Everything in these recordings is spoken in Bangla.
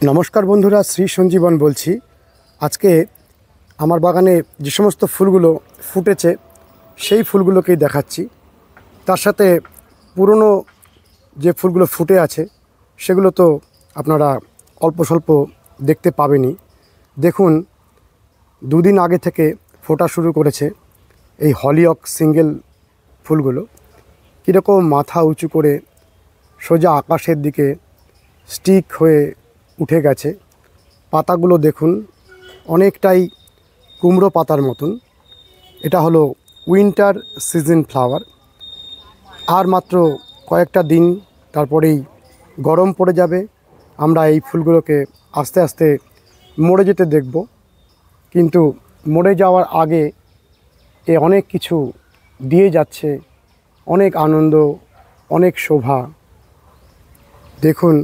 নমস্কার বন্ধুরা, শ্রী সঞ্জীবন বলছি। আজকে আমার বাগানে যে সমস্ত ফুলগুলো ফুটেছে সেই ফুলগুলোকেই দেখাচ্ছি। তার সাথে পুরনো যে ফুলগুলো ফুটে আছে সেগুলো তো আপনারা অল্প স্বল্প দেখতে পাবেনই। দেখুন, দুদিন আগে থেকে ফোটা শুরু করেছে এই হলিওক সিঙ্গেল ফুলগুলো। কীরকম মাথা উঁচু করে সোজা আকাশের দিকে স্টিক হয়ে উঠে গেছে। পাতাগুলো দেখুন, অনেকটাই কুমড়ো পাতার মতন। এটা হলো উইন্টার সিজন ফ্লাওয়ার। আর মাত্র কয়েকটা দিন তারপরেই গরম পড়ে যাবে। আমরা এই ফুলগুলোকে আস্তে আস্তে মরে যেতে দেখব, কিন্তু মরে যাওয়ার আগে এ অনেক কিছু দিয়ে যাচ্ছে, অনেক আনন্দ, অনেক শোভা। দেখুন,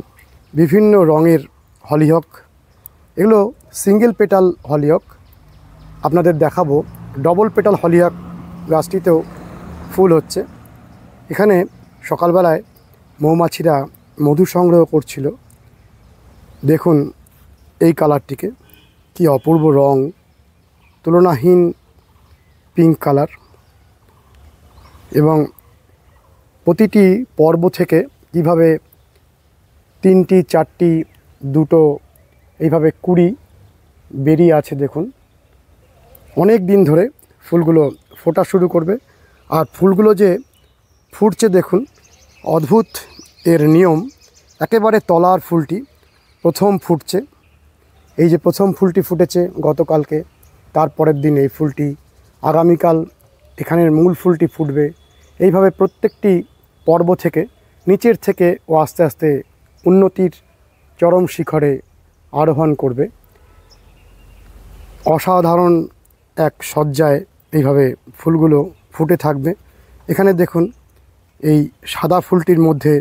বিভিন্ন রঙের হলিওক। এগুলো সিঙ্গেল পেটাল হলিওক। আপনাদের দেখাবো ডবল পেটাল হলিওক গাছটিতেও ফুল হচ্ছে। এখানে সকালবেলায় মৌমাছিরা মধু সংগ্রহ করছিল। দেখুন এই কালারটিকে, কি অপূর্ব রং, তুলনাহীন পিঙ্ক কালার। এবং প্রতিটি পর্ব থেকে কীভাবে তিনটি, চারটি, দুটো এইভাবে কুড়ি বেরিয়ে আছে দেখুন। অনেক দিন ধরে ফুলগুলো ফোটা শুরু করবে। আর ফুলগুলো যে ফুটছে দেখুন, অদ্ভুত এর নিয়ম। একেবারে তলার ফুলটি প্রথম ফুটছে। এই যে প্রথম ফুলটি ফুটেছে গতকালকে, তারপরের দিন এই ফুলটি, আগামীকাল এখানের মূল ফুলটি ফুটবে। এইভাবে প্রত্যেকটি পর্ব থেকে নিচের থেকে ও আস্তে আস্তে উন্নতির চরম শিখরে আরোহণ করবে। অসাধারণ এক সজ্জায় এইভাবে ফুলগুলো ফুটে থাকবে। এখানে দেখুন, এই সাদা ফুলটির মধ্যে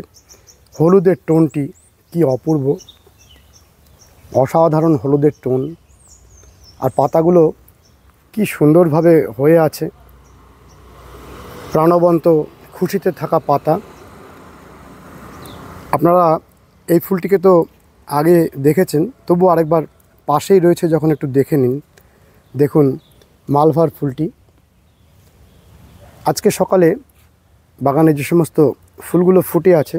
হলুদের টোনটি কি অপূর্ব, অসাধারণ হলুদের টোন। আর পাতাগুলো কি সুন্দরভাবে হয়ে আছে, প্রাণবন্ত, খুশিতে থাকা পাতা। আপনারা এই ফুলটিকে তো আগে দেখেছেন, তবু আরেকবার পাশেই রয়েছে যখন একটু দেখে নিন। দেখুন মালভার ফুলটি। আজকে সকালে বাগানে যে সমস্ত ফুলগুলো ফুটে আছে,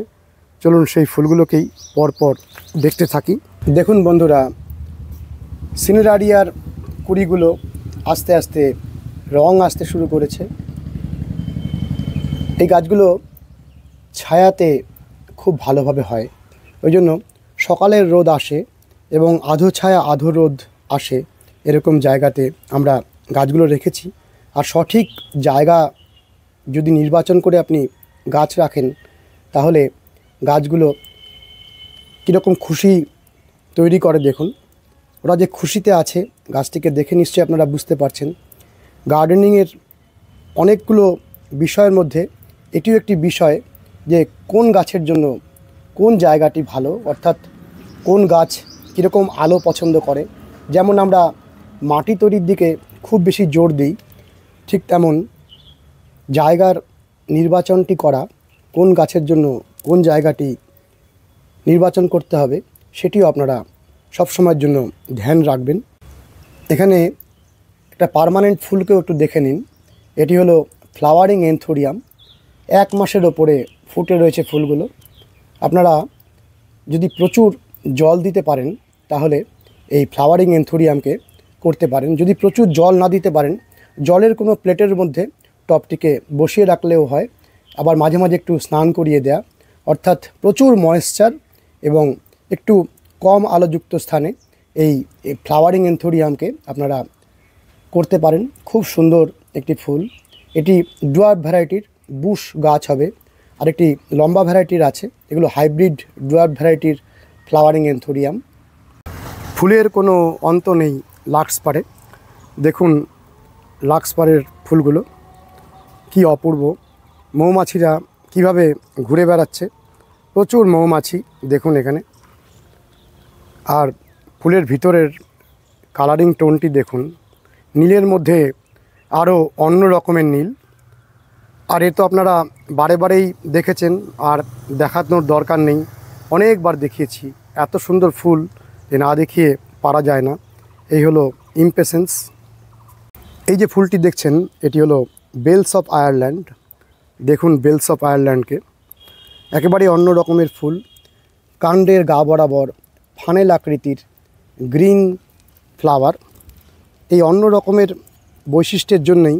চলুন সেই ফুলগুলোকেই পরপর দেখতে থাকি। দেখুন বন্ধুরা, সিনেরারিয়ার কুড়িগুলো আস্তে আস্তে রং আসতে শুরু করেছে। এই গাছগুলো ছায়াতে খুব ভালোভাবে হয়, ওই জন্য সকালের রোদ আসে এবং আধো ছায়া আধো রোদ আসে, এরকম জায়গাতে আমরা গাছগুলো রেখেছি। আর সঠিক জায়গা যদি নির্বাচন করে আপনি গাছ রাখেন, তাহলে গাছগুলো কীরকম খুশি তৈরি করে। দেখুন ওরা যে খুশিতে আছে, গাছটিকে দেখে নিশ্চয়ই আপনারা বুঝতে পারছেন। গার্ডেনিংয়ের অনেকগুলো বিষয়ের মধ্যে এটিও একটি বিষয় যে কোন গাছের জন্য কোন জায়গাটি ভালো, অর্থাৎ কোন গাছ কীরকম আলো পছন্দ করে। যেমন আমরা মাটি তৈরির দিকে খুব বেশি জোর দিই, ঠিক তেমন জায়গার নির্বাচনটি করা, কোন গাছের জন্য কোন জায়গাটি নির্বাচন করতে হবে, সেটিও আপনারা সবসময়ের জন্য ধ্যান রাখবেন। এখানে একটা পার্মানেন্ট ফুলকেও একটু দেখে নিন। এটি হলো ফ্লাওয়ারিং এনথোরিয়াম। 1 মাসের ওপরে ফুটে রয়েছে ফুলগুলো। আপনারা যদি প্রচুর জল দিতে পারেন, তাহলে এই ফ্লাওয়ারিং এনথোরিয়ামকে করতে পারেন। যদি প্রচুর জল না দিতে পারেন, জলের কোনো প্লেটের মধ্যে টবটিকে বসিয়ে রাখলেও হয়। আবার মাঝে মাঝে একটু স্নান করিয়ে দেয়া, অর্থাৎ প্রচুর ময়েশ্চার এবং একটু কম আলোযুক্ত স্থানে এই ফ্লাওয়ারিং এনথোরিয়ামকে আপনারা করতে পারেন। খুব সুন্দর একটি ফুল। এটি ডুয়ার্ফ ভ্যারাইটির বুশ গাছ হবে, আর একটি লম্বা ভ্যারাইটির আছে। এগুলো হাইব্রিড ডুয়ার্ফ ভ্যারাইটির ফ্লাওয়ারিং এনথোরিয়াম। ফুলের কোনো অন্ত নেই লাক্সপারে। দেখুন লাক্সপারের ফুলগুলো কি অপূর্ব। মৌমাছিরা কিভাবে ঘুরে বেড়াচ্ছে, প্রচুর মৌমাছি দেখুন এখানে। আর ফুলের ভিতরের কালারিং টোনটি দেখুন, নীলের মধ্যে আরও অন্য রকমের নীল। আর এ তো আপনারা বারে বারেই দেখেছেন, আর দেখানোর দরকার নেই, অনেকবার দেখিয়েছি। এত সুন্দর ফুল এ না দেখিয়ে পারা যায় না। এই হলো ইমপেশেন্স। এই যে ফুলটি দেখছেন এটি হলো বেলস অফ আয়ারল্যান্ড। দেখুন বেলস অফ আয়ারল্যান্ডকে, একেবারে অন্য রকমের ফুল। কাণ্ডের গা বরাবর ফানেল আকৃতির গ্রিন ফ্লাওয়ার। এই অন্য রকমের বৈশিষ্ট্যের জন্যই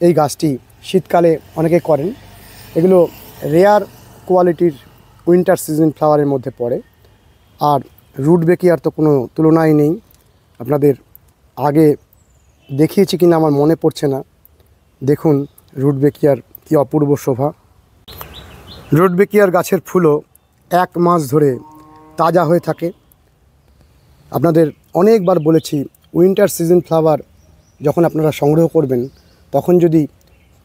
এই গাছটি শীতকালে অনেকে করেন। এগুলো রেয়ার কোয়ালিটির উইন্টার সিজন ফ্লাওয়ারের মধ্যে পড়ে। আর রুটবেকিয়ার তো কোনো তুলনাই নেই। আপনাদের আগে দেখিয়েছি কিনা আমার মনে পড়ছে না। দেখুন রুটবেকিয়ার কি অপূর্ব শোভা। রুটবেকিয়ার গাছের ফুলও 1 মাস ধরে তাজা হয়ে থাকে। আপনাদের অনেকবার বলেছি, উইন্টার সিজন ফ্লাওয়ার যখন আপনারা সংগ্রহ করবেন তখন যদি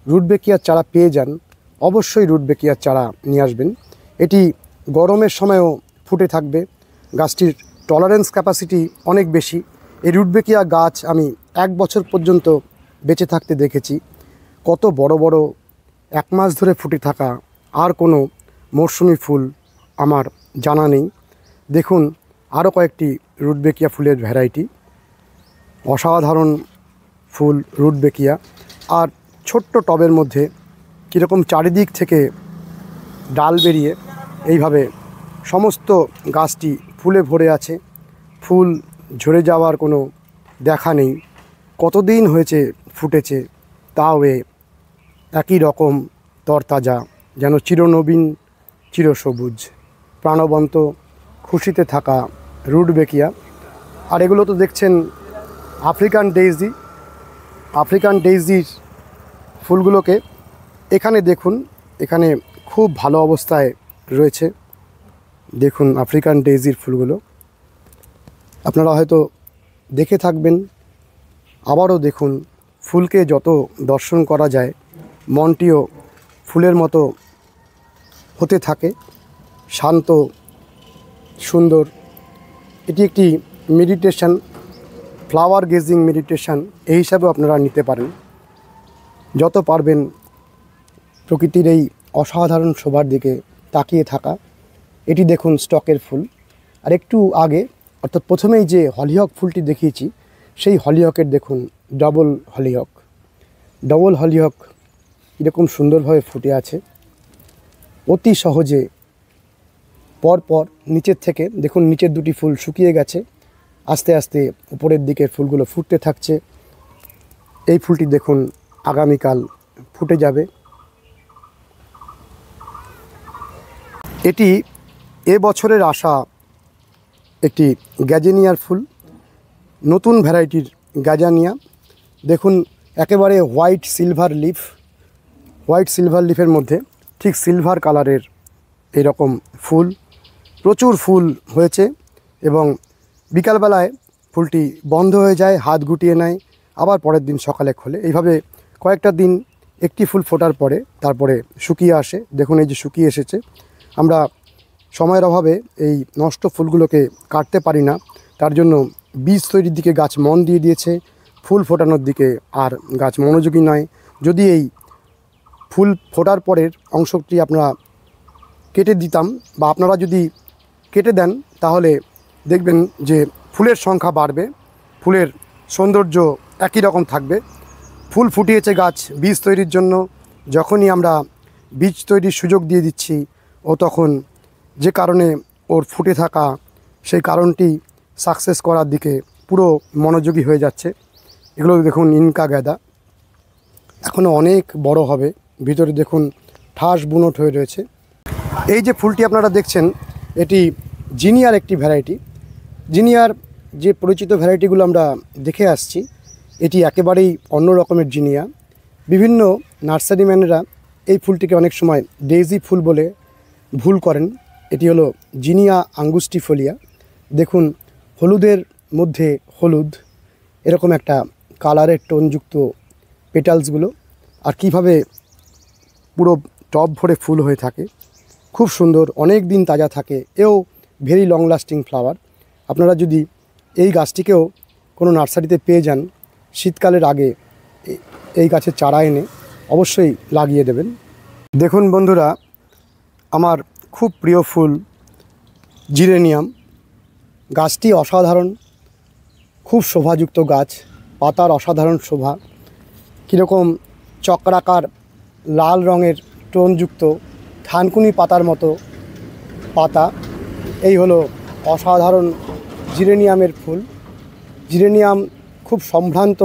রুটবেকিয়ার চারা পেয়ে যান, অবশ্যই রুটবেকিয়ার চারা নিয়ে আসবেন। এটি গরমের সময়ও ফুটে থাকবে। গাছটির টলারেন্স ক্যাপাসিটি অনেক বেশি। এই রুটবেকিয়া গাছ আমি 1 বছর পর্যন্ত বেঁচে থাকতে দেখেছি। কত বড় বড় 1 মাস ধরে ফুটে থাকা আর কোনো মরশুমি ফুল আমার জানা নেই। দেখুন আরও কয়েকটি রুটবেকিয়া ফুলের ভ্যারাইটি। অসাধারণ ফুল রুটবেকিয়া। আর ছোট্ট টবের মধ্যে কীরকম চারিদিক থেকে ডাল বেরিয়ে এইভাবে সমস্ত গাছটি ফুলে ভরে আছে। ফুল ঝরে যাওয়ার কোনো দেখা নেই। কতদিন হয়েছে ফুটেছে, তাও একই রকম তরতাজা, যেন চিরনবীন, চিরসবুজ, প্রাণবন্ত, খুশিতে থাকা রুটবেকিয়া। আর এগুলো তো দেখছেন আফ্রিকান ডেইজি। আফ্রিকান ডেইজির ফুলগুলোকে এখানে দেখুন, এখানে খুব ভালো অবস্থায় রয়েছে। দেখুন আফ্রিকান ডেইজির ফুলগুলো আপনারা হয়তো দেখে থাকবেন। আবারও দেখুন, ফুলকে যত দর্শন করা যায় মনটিও ফুলের মতো হতে থাকে, শান্ত, সুন্দর। এটি একটি মেডিটেশন, ফ্লাওয়ার গেজিং মেডিটেশন এই হিসাবেও আপনারা নিতে পারেন। যত পারবেন প্রকৃতির এই অসাধারণ শোভার দিকে তাকিয়ে থাকা। এটি দেখুন স্টকের ফুল। আর একটু আগে অর্থাৎ প্রথমেই যে হলিহক ফুলটি দেখিয়েছি সেই হলিহকের দেখুন ডবল হলিহক। ডবল হলিহক এরকম সুন্দরভাবে ফুটে আছে। অতি সহজে পরপর নিচের থেকে দেখুন, নিচের দুটি ফুল শুকিয়ে গেছে, আস্তে আস্তে উপরের দিকের ফুলগুলো ফুটতে থাকছে। এই ফুলটি দেখুন আগামীকাল ফুটে যাবে। এটি এবছরের আসা একটি গ্যাজেনিয়ার ফুল, নতুন ভ্যারাইটির গ্যাজানিয়া। দেখুন একেবারে white silver leaf. White silver লিফের মধ্যে ঠিক সিলভার কালারের এরকম ফুল, প্রচুর ফুল হয়েছে। এবং বিকালবেলায় ফুলটি বন্ধ হয়ে যায়, হাত গুটিয়ে নেয়, আবার পরের দিন সকালে খোলে। এইভাবে কয়েকটা দিন একটি ফুল ফোটার পরে তারপরে শুকিয়ে আসে। দেখুন এই যে শুকিয়ে এসেছে। আমরা সময়ের অভাবে এই নষ্ট ফুলগুলোকে কাটতে পারি না, তার জন্য বীজ তৈরির দিকে গাছ মন দিয়ে দিয়েছে, ফুল ফোটানোর দিকে আর গাছ মনোযোগী নয়। যদি এই ফুল ফোটার পরের অংশটি আপনারা কেটে দিতাম বা আপনারা যদি কেটে দেন তাহলে দেখবেন যে ফুলের সংখ্যা বাড়বে, ফুলের সৌন্দর্য একই রকম থাকবে। ফুল ফুটিয়েছে গাছ বীজ তৈরির জন্য, যখনই আমরা বীজ তৈরির সুযোগ দিয়ে দিচ্ছি ও তখন যে কারণে ওর ফুটে থাকা সেই কারণটি সাকসেস করার দিকে পুরো মনোযোগী হয়ে যাচ্ছে। এগুলো দেখুন ইনকা গ্যাদা, এখনও অনেক বড় হবে। ভিতরে দেখুন ঠাস বুনট হয়ে রয়েছে। এই যে ফুলটি আপনারা দেখছেন এটি জিনিয়ার একটি ভ্যারাইটি। জিনিয়ার যে পরিচিত ভ্যারাইটিগুলো আমরা দেখে আসছি, এটি একেবারেই অন্য রকমের জিনিয়া। বিভিন্ন নার্সারিম্যানেরা এই ফুলটিকে অনেক সময় ডেইজি ফুল বলে ভুল করেন। এটি হলো জিনিয়া আঙ্গুস্টিফোলিয়া। দেখুন হলুদের মধ্যে হলুদ, এরকম একটা কালারের টোনযুক্ত পেটালসগুলো, আর কিভাবে পুরো টব ভরে ফুল হয়ে থাকে, খুব সুন্দর, অনেক দিন তাজা থাকে। এও ভেরি লং লাস্টিং ফ্লাওয়ার। আপনারা যদি এই গাছটিকেও কোনো নার্সারিতে পেয়ে যান, শীতকালের আগে এই গাছের চারা এনে অবশ্যই লাগিয়ে দেবেন। দেখুন বন্ধুরা, আমার খুব প্রিয় ফুল জিরেনিয়াম। গাছটি অসাধারণ, খুব শোভাযুক্ত গাছ, পাতার অসাধারণ শোভা, কীরকম চক্রাকার লাল রঙের টোনযুক্ত থানকুনি পাতার মতো পাতা। এই হলো অসাধারণ জিরেনিয়ামের ফুল। জিরেনিয়াম খুব সম্ভ্রান্ত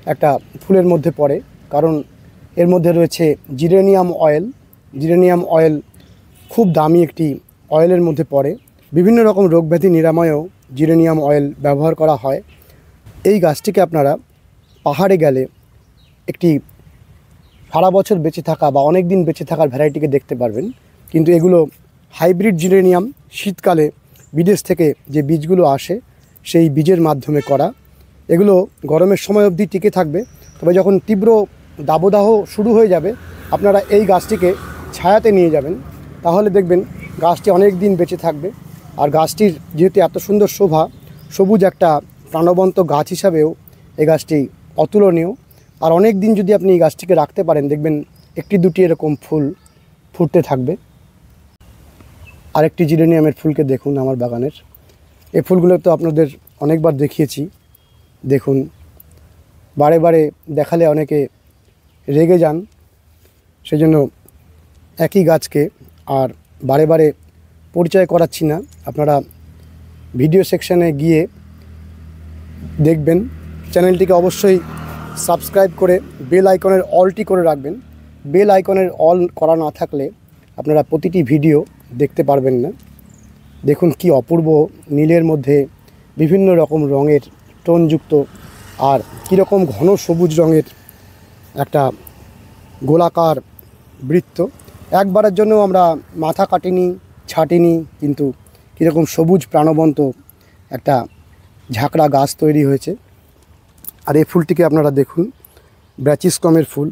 একটা ফুলের মধ্যে পড়ে, কারণ এর মধ্যে রয়েছে জিরেনিয়াম অয়েল। জিরেনিয়াম অয়েল খুব দামি একটি অয়েলের মধ্যে পড়ে। বিভিন্ন রকম রোগব্যাধি নিরাময়েও জিরেনিয়াম অয়েল ব্যবহার করা হয়। এই গাছটিকে আপনারা পাহাড়ে গেলে একটি সারা বছর বেঁচে থাকা বা অনেক দিন বেঁচে থাকার ভ্যারাইটিকে দেখতে পারবেন। কিন্তু এগুলো হাইব্রিড জিরেনিয়াম, শীতকালে বিদেশ থেকে যে বীজগুলো আসে সেই বীজের মাধ্যমে করা। এগুলো গরমের সময় অবধি টিকে থাকবে, তবে যখন তীব্র দাবদাহ শুরু হয়ে যাবে আপনারা এই গাছটিকে ছায়াতে নিয়ে যাবেন, তাহলে দেখবেন গাছটি অনেক দিন বেঁচে থাকবে। আর গাছটির যেহেতু এত সুন্দর শোভা, সবুজ একটা প্রাণবন্ত গাছ হিসাবেও এই গাছটি অতুলনীয়। আর অনেক দিন যদি আপনি এই গাছটিকে রাখতে পারেন, দেখবেন একটি দুটি এরকম ফুল ফুটতে থাকবে। আরেকটি জিরেনিয়ামের ফুলকে দেখুন আমার বাগানের। এই ফুলগুলো তো আপনাদের অনেকবার দেখিয়েছি। দেখুন, বারে বারে দেখালে অনেকে রেগে যান, সেজন্য একই গাছকে আর বারে বারে পরিচয় করাচ্ছি না। আপনারা ভিডিও সেকশানে গিয়ে দেখবেন। চ্যানেলটিকে অবশ্যই সাবস্ক্রাইব করে বেল আইকনের অলটি করে রাখবেন। বেল আইকনের অল করা না থাকলে আপনারা প্রতিটি ভিডিও দেখতে পারবেন না। দেখুন কি অপূর্ব নীলের মধ্যে বিভিন্ন রকম রঙের টোনযুক্ত আর কীরকম ঘন সবুজ রঙের একটা গোলাকার বৃত্ত। একবারের জন্য আমরা মাথা কাটিনি, ছাটিনি, কিন্তু কীরকম সবুজ প্রাণবন্ত একটা ঝাঁকড়া গাছ তৈরি হয়েছে। আর এই ফুলটিকে আপনারা দেখুন, ব্র্যাচিসকমের ফুল,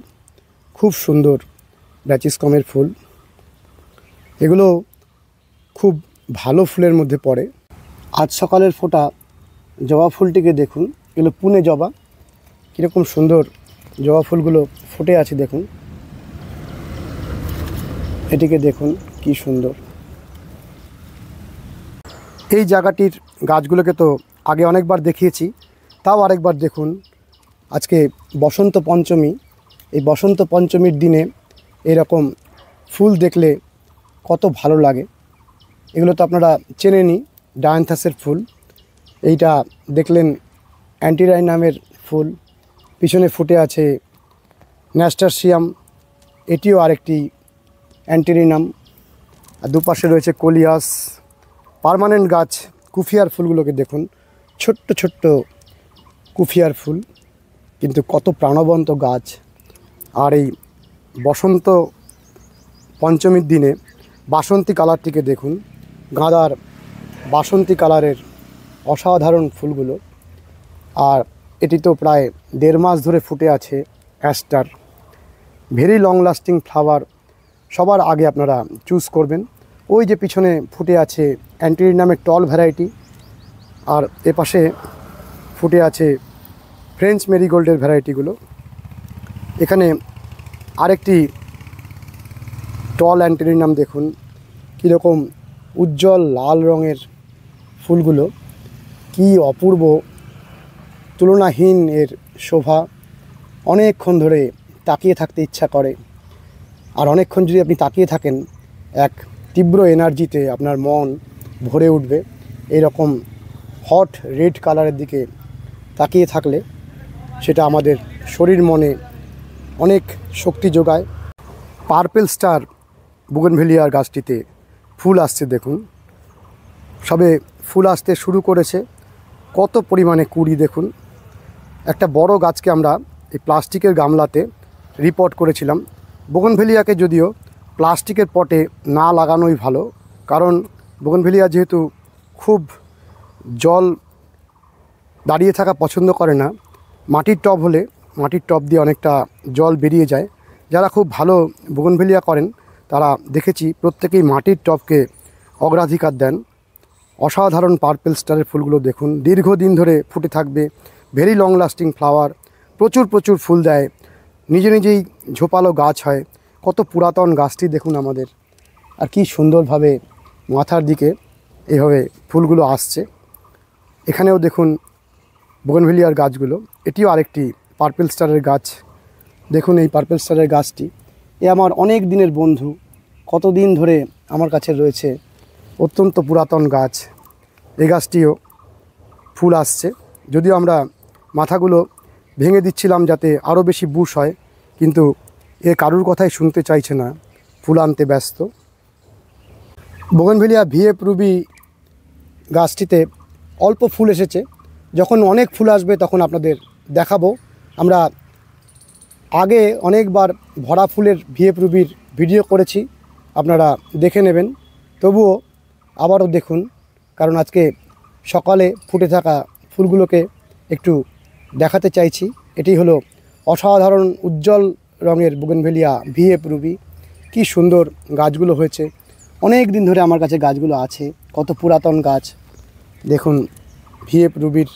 খুব সুন্দর ব্র্যাচিসকমের ফুল। এগুলো খুব ভালো ফুলের মধ্যে পড়ে। আজ সকালের ফোটা জবা ফুলটিকে দেখুন, এগুলো পুনে জবা, কীরকম সুন্দর জবা ফুলগুলো ফুটে আছে দেখুন। এটিকে দেখুন কি সুন্দর। এই জায়গাটির গাছগুলোকে তো আগে অনেকবার দেখিয়েছি, তাও আরেকবার দেখুন। আজকে বসন্ত পঞ্চমী। এই বসন্ত পঞ্চমীর দিনে এরকম ফুল দেখলে কত ভালো লাগে। এগুলো তো আপনারা চেনেনই, ডায়ান্থাসের ফুল। এইটা দেখলেন অ্যান্টিরাইনামের ফুল, পিছনে ফুটে আছে ন্যাস্টারসিয়াম, এটিও আরেকটি অ্যান্টিরিনাম। আর দুপাশে রয়েছে কোলিয়াস। পার্মানেন্ট গাছ কুফিয়ার ফুলগুলোকে দেখুন, ছোট্ট ছোট্ট কুফিয়ার ফুল, কিন্তু কত প্রাণবন্ত গাছ। আর এই বসন্ত পঞ্চমীর দিনে বাসন্তী কালারটিকে দেখুন, গাঁদার বাসন্তী কালারের অসাধারণ ফুলগুলো। আর এটি তো প্রায় 1.5 মাস ধরে ফুটে আছে ester. Very long lasting flower সবার আগে আপনারা চুজ করবেন। ওই যে পিছনে ফুটে আছে অ্যান্টিরিনামের টল ভ্যারাইটি, আর এপাশে ফুটে আছে ফ্রেঞ্চ মেরিগোল্ডের ভ্যারাইটিগুলো। এখানে আরেকটি টল অ্যান্টিরিনাম দেখুন, কীরকম উজ্জ্বল লাল রঙের ফুলগুলো, কি অপূর্ব, তুলনাহীন এর শোভা। অনেকক্ষণ ধরে তাকিয়ে থাকতে ইচ্ছা করে। আর অনেকক্ষণ যদি আপনি তাকিয়ে থাকেন, এক তীব্র এনার্জিতে আপনার মন ভরে উঠবে। এরকম হট রেড কালারের দিকে তাকিয়ে থাকলে সেটা আমাদের শরীর মনে অনেক শক্তি যোগায়। পার্পেল স্টার বুগেনভেলিয়ার গাছটিতে ফুল আসছে দেখুন, সবে ফুল আসতে শুরু করেছে। কত পরিমাণে কুড়ি দেখুন। একটা বড় গাছকে আমরা এই প্লাস্টিকের গামলাতে রিপোর্ট করেছিলাম। বুগেনভেলিয়াকে যদিও প্লাস্টিকের পটে না লাগানোই ভালো, কারণ বুগেনভেলিয়া যেহেতু খুব জল দাঁড়িয়ে থাকা পছন্দ করে না, মাটির টব হলে মাটির টব দিয়ে অনেকটা জল বেরিয়ে যায়। যারা খুব ভালো বুগেনভেলিয়া করেন তারা দেখেছি প্রত্যেকেই মাটির টবকে অগ্রাধিকার দেন। অসাধারণ পার্পেল স্টারের ফুলগুলো দেখুন, দীর্ঘদিন ধরে ফুটে থাকবে, ভেরি লং লাস্টিং ফ্লাওয়ার, প্রচুর প্রচুর ফুল দেয়, নিজে নিজেই ঝোপালো গাছ হয়। কত পুরাতন গাছটি দেখুন আমাদের, আর কি সুন্দরভাবে মাথার দিকে এভাবে ফুলগুলো আসছে। এখানেও দেখুন বোগেনভিলিয়ার গাছগুলো। এটিও আরেকটি পার্পেল স্টারের গাছ। দেখুন এই পার্পেল স্টারের গাছটি, এ আমার অনেক দিনের বন্ধু, কতদিন ধরে আমার কাছে রয়েছে, অত্যন্ত পুরাতন গাছ। এই গাছটিও ফুল আসছে, যদিও আমরা মাথাগুলো ভেঙে দিচ্ছিলাম যাতে আরও বেশি বুশ হয়, কিন্তু এ কারুর কথাই শুনতে চাইছে না, ফুল আনতে ব্যস্ত। বোগেনভিলিয়া ভিএফ রুবি গাছটিতে অল্প ফুল এসেছে, যখন অনেক ফুল আসবে তখন আপনাদের দেখাবো। আমরা আগে অনেকবার ভরা ফুলের ভিএফ রুবির ভিডিও করেছি, আপনারা দেখে নেবেন। তবুও আবারও দেখুন, কারণ আজকে সকালে ফুটে থাকা ফুলগুলোকে একটু দেখাতে চাইছি। এটি হলো অসাধারণ উজ্জ্বল রঙের বোগেনভিলিয়া ভিএফ রুবি। কি সুন্দর গাছগুলো হয়েছে, অনেক দিন ধরে আমার কাছে গাছগুলো আছে, কত পুরাতন গাছ। দেখুন ভিএফ রুবির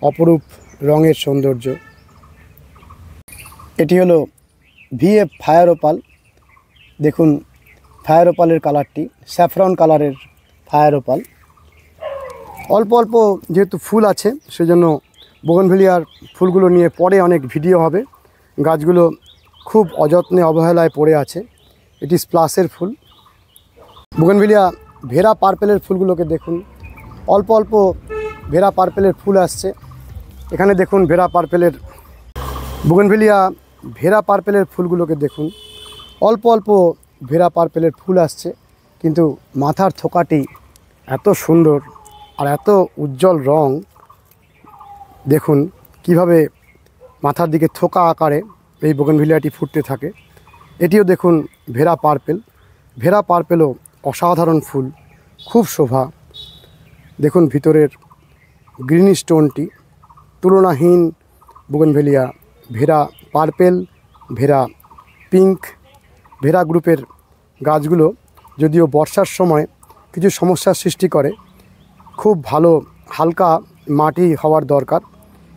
অপরূপ রঙের সৌন্দর্য। এটি হলো ভিএফ ফায়ার ওপাল। দেখুন ফায়ার ওপালের কালারটি স্যাফরন কালারের ফায়ার ওপাল। অল্প অল্প যেহেতু ফুল আছে, সেজন্য বোগেনভিলিয়ার ফুলগুলো নিয়ে পরে অনেক ভিডিও হবে। গাছগুলো খুব অযত্নে অবহেলায় পড়ে আছে। এটি স্প্লাসের ফুল। বোগেনভিলিয়া ভেরা পার্পেলের ফুলগুলোকে দেখুন, অল্প অল্প ভেরা পার্পেলের ফুল আসছে। এখানে দেখুন ভেরা পার্পেলের বোগেনভিলিয়া ভেরা পার্পেলের ফুলগুলোকে দেখুন, অল্প অল্প ভেরা পার্পেলের ফুল আসছে, কিন্তু মাথার থোকাটি এত সুন্দর আর এত উজ্জ্বল রং। দেখুন কিভাবে মাথার দিকে থোকা আকারে এই বোগেনভিলিয়াটি ফুটতে থাকে। এটিও দেখুন ভেরা পার্পেল। ভেরা পার্পেলও অসাধারণ ফুল, খুব শোভা। দেখুন ভিতরের গ্রিন স্টোনটি তুলনাহীন। বোগেনভিলিয়া ভেরা পার্পেল, ভেরা পিঙ্ক, ভেরা গ্রুপের গাছগুলো যদিও বর্ষার সময় কিছু সমস্যার সৃষ্টি করে, খুব ভালো হালকা মাটি হওয়ার দরকার।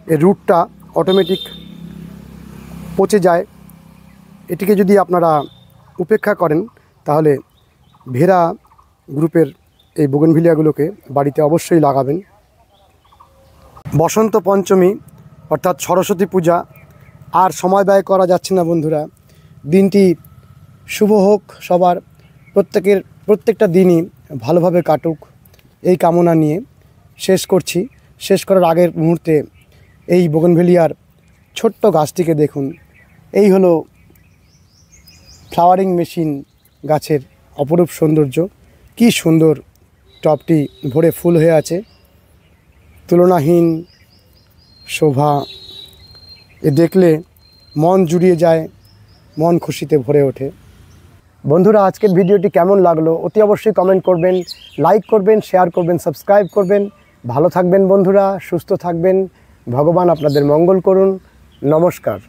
এর রুটটা অটোমেটিক পচে যায়। এটিকে যদি আপনারা উপেক্ষা করেন তাহলে ভেরা গ্রুপের এই বোগেনভিলিয়াগুলোকে বাড়িতে অবশ্যই লাগাবেন। বসন্ত পঞ্চমী অর্থাৎ সরস্বতী পূজা, আর সময় ব্যয় করা যাচ্ছে না বন্ধুরা। দিনটি শুভ হোক সবার, প্রত্যেকটা দিনই ভালোভাবে কাটুক, এই কামনা নিয়ে শেষ করার আগের মুহূর্তে এই বোগেনভিলিয়ার ছোট্ট গাছটিকে দেখুন। এই হলো ফ্লাওয়ারিং মেশিন গাছের অপরূপ সৌন্দর্য। কি সুন্দর টবটি ভরে ফুল হয়ে আছে, তুলনাহীন শোভা। এ দেখলে মন জুড়িয়ে যায়, মন খুশিতে ভরে ওঠে। বন্ধুরা আজকের ভিডিওটি কেমন লাগলো অতি অবশ্যই কমেন্ট করবেন, লাইক করবেন, শেয়ার করবেন, সাবস্ক্রাইব করবেন। ভালো থাকবেন বন্ধুরা, সুস্থ থাকবেন। ভগবান আপনাদের মঙ্গল করুন। নমস্কার।